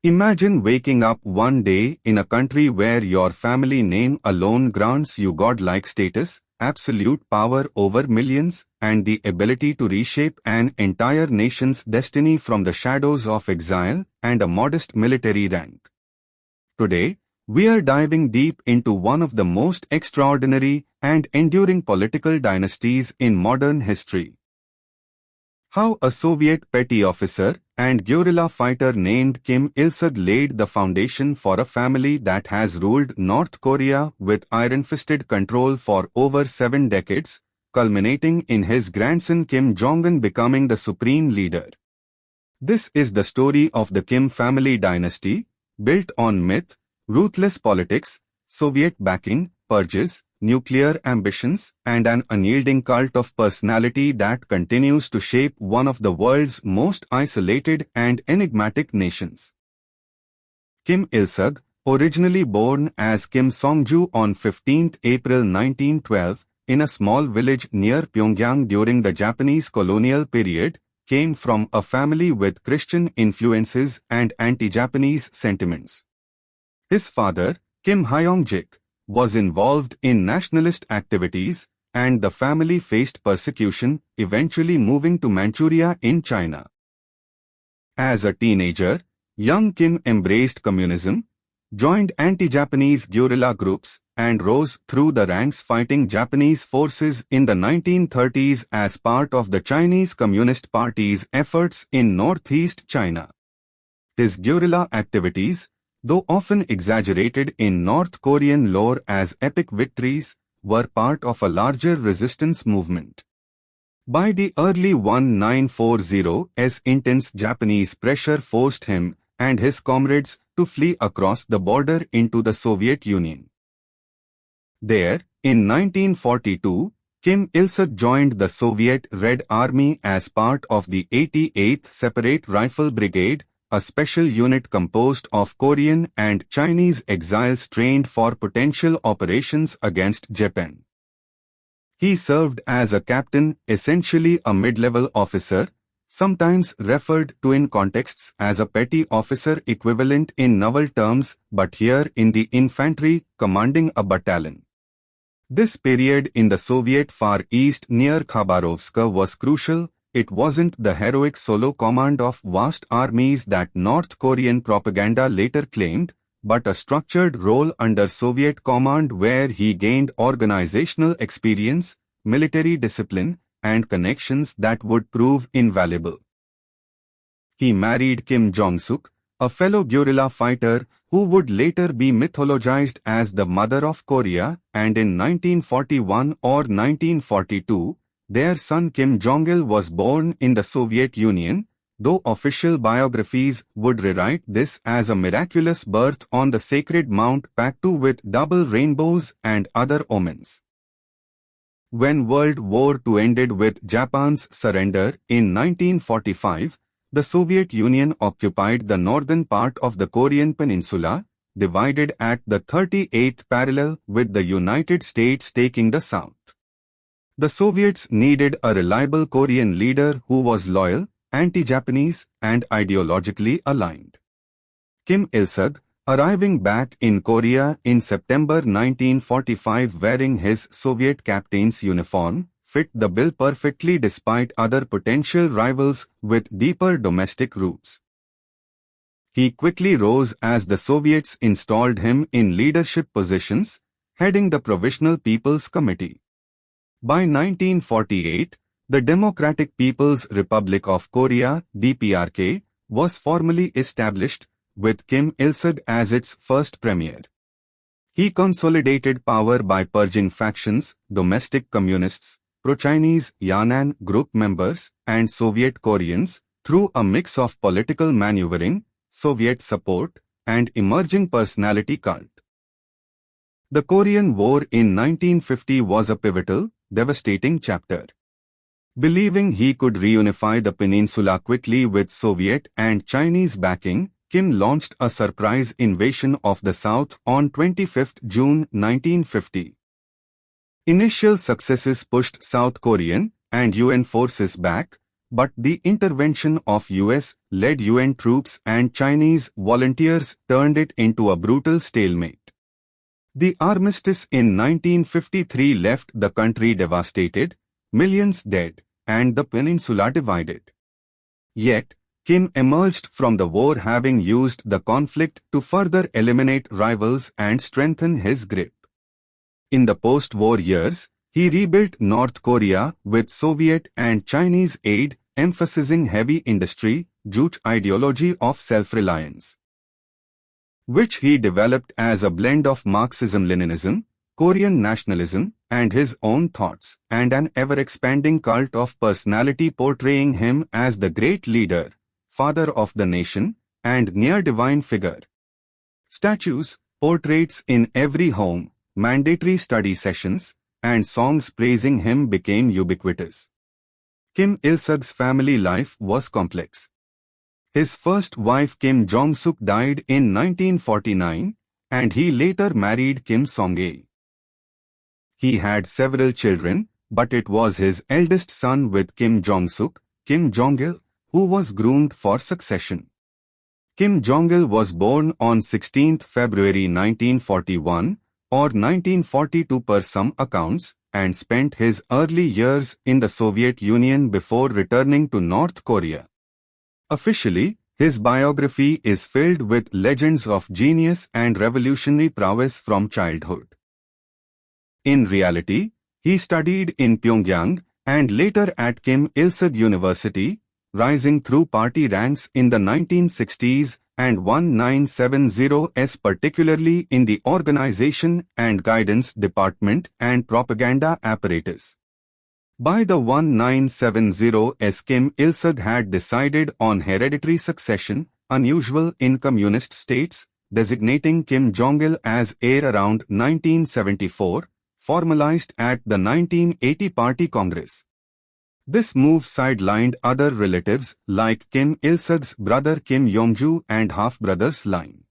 Imagine waking up one day in a country where your family name alone grants you godlike status, absolute power over millions, and the ability to reshape an entire nation's destiny from the shadows of exile and a modest military rank. Today, we are diving deep into one of the most extraordinary and enduring political dynasties in modern history. How a Soviet petty officer and guerrilla fighter named Kim Il-sung laid the foundation for a family that has ruled North Korea with iron-fisted control for over 7 decades, culminating in his grandson Kim Jong-un becoming the supreme leader. This is the story of the Kim family dynasty, built on myth, ruthless politics, Soviet backing, purges, nuclear ambitions, and an unyielding cult of personality that continues to shape one of the world's most isolated and enigmatic nations. Kim Il-sung, originally born as Kim Song-ju on 15 April 1912, in a small village near Pyongyang during the Japanese colonial period, came from a family with Christian influences and anti-Japanese sentiments. His father, Kim Hyong-jik, was involved in nationalist activities, and the family faced persecution, eventually moving to Manchuria in China. As a teenager, young Kim embraced communism, joined anti-Japanese guerrilla groups, and rose through the ranks fighting Japanese forces in the 1930s as part of the Chinese Communist Party's efforts in northeast China. His guerrilla activities, though often exaggerated in North Korean lore as epic victories, were part of a larger resistance movement. By the early 1940s, intense Japanese pressure forced him and his comrades to flee across the border into the Soviet Union. There, in 1942, Kim Il-sung joined the Soviet Red Army as part of the 88th Separate Rifle Brigade, a special unit composed of Korean and Chinese exiles trained for potential operations against Japan. He served as a captain, essentially a mid-level officer, sometimes referred to in contexts as a petty officer equivalent in naval terms, but here in the infantry, commanding a battalion. This period in the Soviet Far East near Khabarovsk was crucial. It wasn't the heroic solo command of vast armies that North Korean propaganda later claimed, but a structured role under Soviet command where he gained organizational experience, military discipline, and connections that would prove invaluable. He married Kim Jong-suk, a fellow guerrilla fighter who would later be mythologized as the Mother of Korea, and in 1941 or 1942, their son Kim Jong-il was born in the Soviet Union, though official biographies would rewrite this as a miraculous birth on the sacred Mount Paktu with double rainbows and other omens. When World War II ended with Japan's surrender in 1945, the Soviet Union occupied the northern part of the Korean peninsula, divided at the 38th parallel with the United States taking the south. The Soviets needed a reliable Korean leader who was loyal, anti-Japanese, and ideologically aligned. Kim Il-sung, arriving back in Korea in September 1945 wearing his Soviet captain's uniform, fit the bill perfectly despite other potential rivals with deeper domestic roots. He quickly rose as the Soviets installed him in leadership positions, heading the Provisional People's Committee. By 1948, the Democratic People's Republic of Korea (DPRK) was formally established, with Kim Il-sung as its first premier. He consolidated power by purging factions, domestic communists, pro-Chinese Yan'an group members, and Soviet Koreans, through a mix of political maneuvering, Soviet support, and emerging personality cult. The Korean War in 1950 was a pivotal, devastating chapter. Believing he could reunify the peninsula quickly with Soviet and Chinese backing, Kim launched a surprise invasion of the South on 25 June 1950. Initial successes pushed South Korean and UN forces back, but the intervention of US-led UN troops and Chinese volunteers turned it into a brutal stalemate. The armistice in 1953 left the country devastated, millions dead, and the peninsula divided. Yet, Kim emerged from the war having used the conflict to further eliminate rivals and strengthen his grip. In the post-war years, he rebuilt North Korea with Soviet and Chinese aid, emphasizing heavy industry, Juche ideology of self-reliance, which he developed as a blend of Marxism-Leninism, Korean nationalism, and his own thoughts, and an ever-expanding cult of personality portraying him as the great leader, father of the nation, and near-divine figure. Statues, portraits in every home, mandatory study sessions, and songs praising him became ubiquitous. Kim Il-sung's family life was complex. His first wife Kim Jong-suk died in 1949, and he later married Kim Song-ae. He had several children, but it was his eldest son with Kim Jong-suk, Kim Jong-il, who was groomed for succession. Kim Jong-il was born on 16 February 1941 or 1942 per some accounts, and spent his early years in the Soviet Union before returning to North Korea. Officially, his biography is filled with legends of genius and revolutionary prowess from childhood. In reality, he studied in Pyongyang and later at Kim Il-sung University, rising through party ranks in the 1960s and 1970s, particularly in the organization and guidance department and propaganda apparatus. By the 1970s, Kim Il-sung had decided on hereditary succession, unusual in communist states, designating Kim Jong-il as heir around 1974, formalized at the 1980 Party Congress. This move sidelined other relatives like Kim Il-sung's brother Kim Yong-ju and half-brothers line.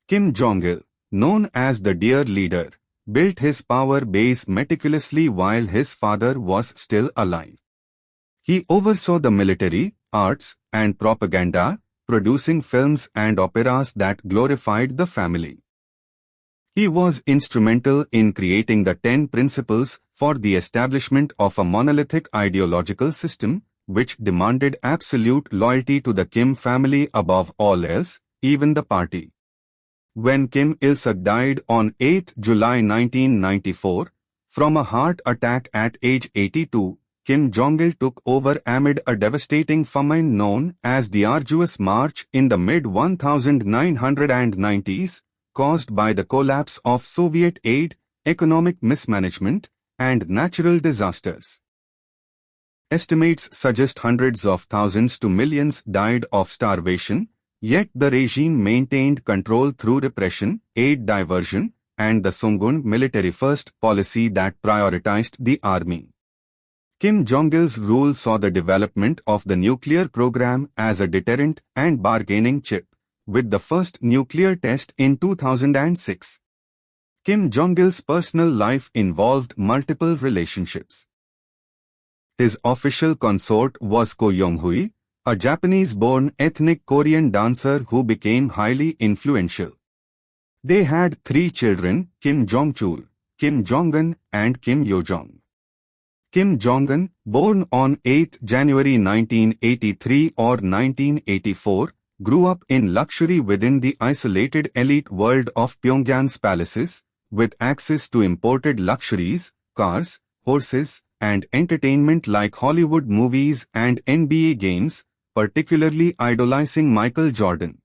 Kim Jong-il, known as the Dear Leader, built his power base meticulously while his father was still alive. He oversaw the military, arts, and propaganda, producing films and operas that glorified the family. He was instrumental in creating the 10 principles for the establishment of a monolithic ideological system, which demanded absolute loyalty to the Kim family above all else, even the party. When Kim Il-sung died on 8 July 1994, from a heart attack at age 82, Kim Jong-il took over amid a devastating famine known as the Arduous March in the mid-1990s, caused by the collapse of Soviet aid, economic mismanagement, and natural disasters. Estimates suggest hundreds of thousands to millions died of starvation, yet the regime maintained control through repression, aid diversion, and the Sungun military-first policy that prioritized the army. Kim Jong-il's rule saw the development of the nuclear program as a deterrent and bargaining chip, with the first nuclear test in 2006. Kim Jong-il's personal life involved multiple relationships. His official consort was Ko Yong-hui, a Japanese-born ethnic Korean dancer who became highly influential. They had 3 children, Kim Jong-chul, Kim Jong-un, and Kim Yo-jong. Kim Jong-un, born on 8 January 1983 or 1984, grew up in luxury within the isolated elite world of Pyongyang's palaces, with access to imported luxuries, cars, horses, and entertainment like Hollywood movies and NBA games, particularly idolizing Michael Jordan.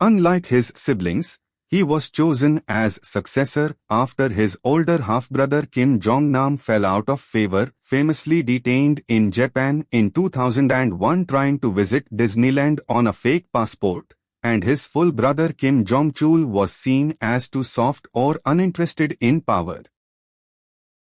Unlike his siblings, he was chosen as successor after his older half-brother Kim Jong-nam fell out of favor, famously detained in Japan in 2001 trying to visit Disneyland on a fake passport, and his full brother Kim Jong-chul was seen as too soft or uninterested in power.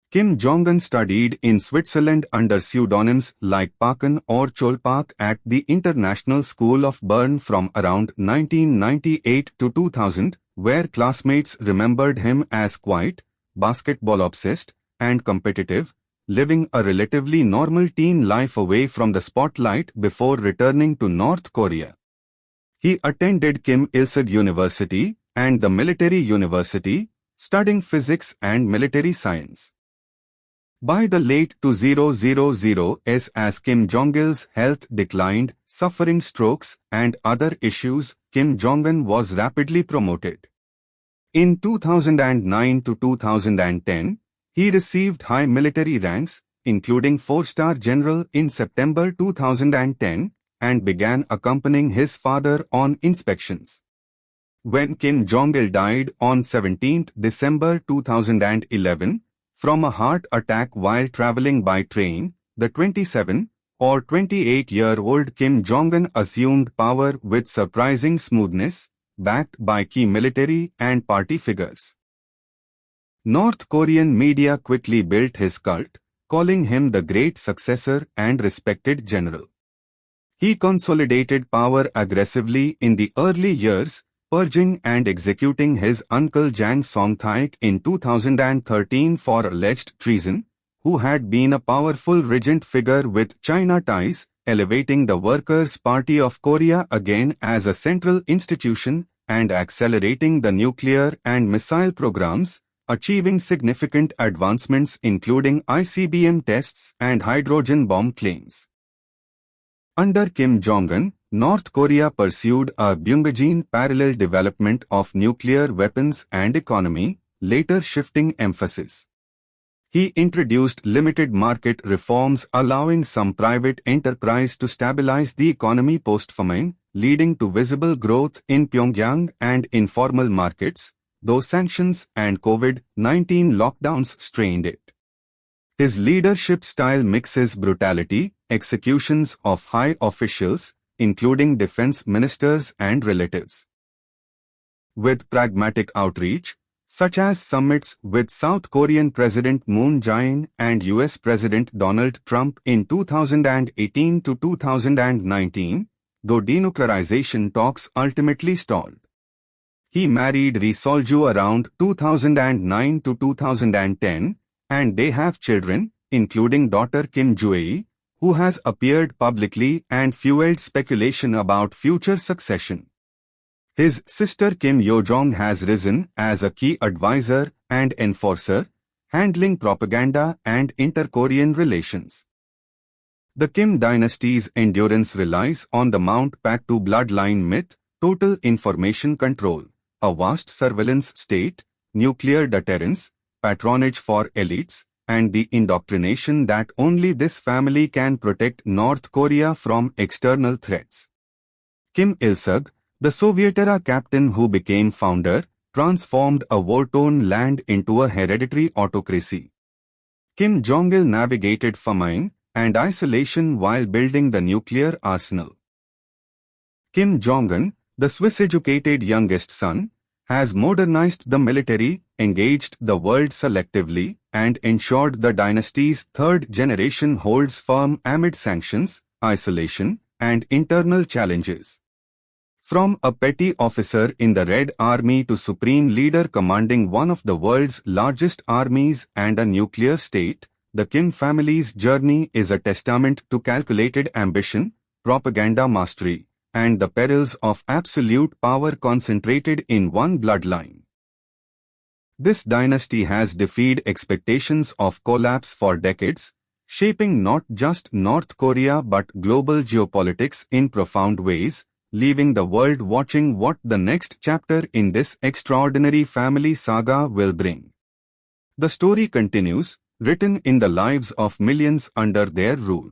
Kim Jong-un studied in Switzerland under pseudonyms like Parkin or Cholpak at the International School of Bern from around 1998 to 2000, where classmates remembered him as quiet, basketball-obsessed, and competitive, living a relatively normal teen life away from the spotlight before returning to North Korea. He attended Kim Il-sung University and the Military University, studying physics and military science. By the late 2000s, as Kim Jong-il's health declined, suffering strokes and other issues, Kim Jong-un was rapidly promoted. In 2009 to 2010, he received high military ranks, including 4-star general in September 2010, and began accompanying his father on inspections. When Kim Jong-il died on 17 December 2011, from a heart attack while traveling by train, the 27 or 28-year-old Kim Jong-un assumed power with surprising smoothness, backed by key military and party figures. North Korean media quickly built his cult, calling him the great successor and respected general. He consolidated power aggressively in the early years, purging and executing his uncle Jang Song-thaek in 2013 for alleged treason, who had been a powerful regent figure with China ties, elevating the Workers' Party of Korea again as a central institution and accelerating the nuclear and missile programs, achieving significant advancements including ICBM tests and hydrogen bomb claims. Under Kim Jong-un, North Korea pursued a Byung-gene parallel development of nuclear weapons and economy, later shifting emphasis. He introduced limited market reforms allowing some private enterprise to stabilize the economy post-famine, leading to visible growth in Pyongyang and informal markets, though sanctions and COVID-19 lockdowns strained it. His leadership style mixes brutality, executions of high officials, including defense ministers and relatives, with pragmatic outreach, such as summits with South Korean President Moon Jae-in and US President Donald Trump in 2018 to 2019, though denuclearization talks ultimately stalled. He married Ri Sol-ju around 2009 to 2010, and they have children, including daughter Kim Joo-hee, who has appeared publicly and fueled speculation about future succession. His sister Kim Yo-jong has risen as a key advisor and enforcer, handling propaganda and inter-Korean relations. The Kim dynasty's endurance relies on the Mount Paktu bloodline myth, total information control, a vast surveillance state, nuclear deterrence, patronage for elites, and the indoctrination that only this family can protect North Korea from external threats. Kim Il-sung, the Soviet-era captain who became founder, transformed a war-torn land into a hereditary autocracy. Kim Jong-il navigated famine and isolation while building the nuclear arsenal. Kim Jong-un, the Swiss-educated youngest son, has modernized the military, engaged the world selectively, and ensured the dynasty's third generation holds firm amid sanctions, isolation, and internal challenges. From a petty officer in the Red Army to supreme leader commanding one of the world's largest armies and a nuclear state, the Kim family's journey is a testament to calculated ambition, propaganda mastery, and the perils of absolute power concentrated in one bloodline. This dynasty has defied expectations of collapse for decades, shaping not just North Korea but global geopolitics in profound ways, leaving the world watching what the next chapter in this extraordinary family saga will bring. The story continues, written in the lives of millions under their rule.